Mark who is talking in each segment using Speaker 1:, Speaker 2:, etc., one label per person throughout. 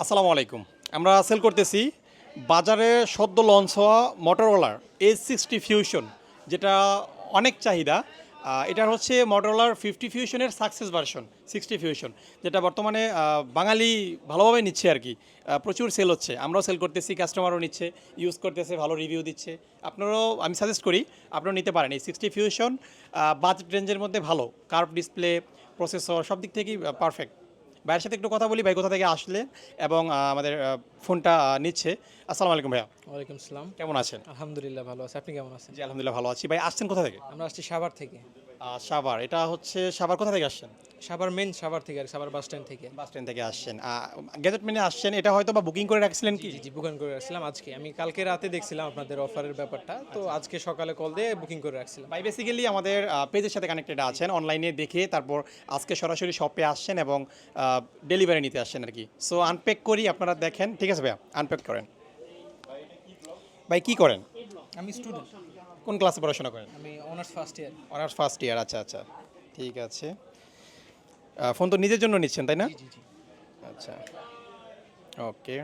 Speaker 1: আসসালামু আলাইকুম। আমরা সেল করতেছি বাজারে সদ্য লঞ্চ হওয়া মোটরোলার A60 ফিউশন, যেটা অনেক চাহিদা। এটার হচ্ছে মোটরোলার 50 ফিউশনের সাকসেস ভার্সন 60 ফিউশন, যেটা বর্তমানে বাঙালি ভালোভাবে নিচ্ছে আর কি। প্রচুর সেল হচ্ছে, আমরাও সেল করতেছি, কাস্টমারও নিচ্ছে, ইউজ করতেছে, ভালো রিভিউ দিচ্ছে। আপনারাও, আমি সাজেস্ট করি আপনারাও নিতে পারেন এই 60 ফিউশন। বাজেট রেঞ্জের মধ্যে ভালো, কার্ভ ডিসপ্লে, প্রসেসর সব দিক থেকেই পারফেক্ট। ভাইয়ের সাথে একটু কথা বলি, ভাই কোথা থেকে আসলে এবং আমাদের ফোনটা নিচ্ছে। আসসালামু আলাইকুম ভাইয়া,
Speaker 2: ওয়ালাইকুম আসসালাম।
Speaker 1: কেমন আছেন?
Speaker 2: আলহামদুলিল্লাহ ভালো আছি। আপনি কেমন আছেন?
Speaker 1: জি আলহামদুলিল্লাহ ভালো আছি। ভাই আসছেন কোথা থেকে?
Speaker 2: আমরা আসছি সাভার থেকে।
Speaker 1: সাভার, এটা হচ্ছে সাভার কোথা থেকে আসছেন?
Speaker 2: সাভার থেকে আর সাভার বাস স্ট্যান্ড থেকে।
Speaker 1: বাস স্ট্যান্ড থেকে আসছেন, গ্যাজেট মেনে আসছেন। এটা হয়তো বা বুকিং করে রাখছিলেন কি?
Speaker 2: জি বুকিং করে রাখছিলাম আজকে। আমি কালকে রাতে দেখছিলাম আপনাদের অফারের ব্যাপারটা, তো আজকে সকালে কল দিয়ে বুকিং করে রাখছিলাম।
Speaker 1: ভাই বেসিক্যালি আমাদের পেজের সাথে কানেক্টেড আছেন, অনলাইনে দেখে তারপর আজকে সরাসরি শপে আসছেন এবং ডেলিভারি নিতে আসছেন আর কি। সো আনপ্যাক করি, আপনারা দেখেন। ঠিক আছে ভাইয়া, আনপ্যাক করেন। ভাই কি করেন?
Speaker 2: আমি স্টুডেন্ট।
Speaker 1: কোন ক্লাসে পড়াশোনা করেন?
Speaker 2: আমি honours first year.
Speaker 1: Honours first year, আচ্ছা আচ্ছা, ঠিক আছে। ফোন তো নিজের জন্য নিচ্ছেন তাই না?
Speaker 2: জি।
Speaker 1: আচ্ছা, ওকে।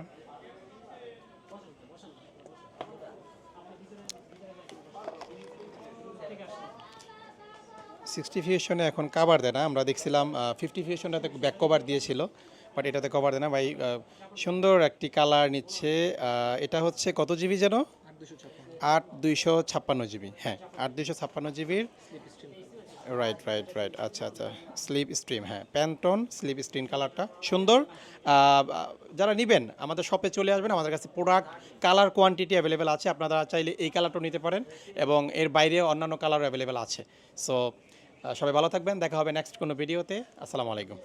Speaker 1: সিক্সটি ফিউশনে এখন কাভার দেয় না, আমরা দেখছিলাম 50 ফিউশনটাতে ব্যাক কভার দিয়েছিল, বাট এটাতে কভার দেয় না ভাই। সুন্দর একটি কালার নিচ্ছে। এটা হচ্ছে কত জিবি যেন? 8 256 জিবি, হ্যাঁ 8 256 জিবির। রাইট, আচ্ছা আচ্ছা। স্লিপ স্ট্রিম, হ্যাঁ প্যান্টন স্লিপ স্ট্রিম কালারটা সুন্দর। যারা নেবেন আমাদের শপে চলে আসবেন, আমাদের কাছে প্রোডাক্ট কালার কোয়ান্টিটি অ্যাভেলেবেল আছে। আপনারা চাইলে এই কালারটাও নিতে পারেন এবং এর বাইরে অন্যান্য কালারও অ্যাভেলেবেল আছে। সো সবাই ভালো থাকবেন, দেখা হবে নেক্সট কোনো ভিডিওতে। আসসালামু আলাইকুম।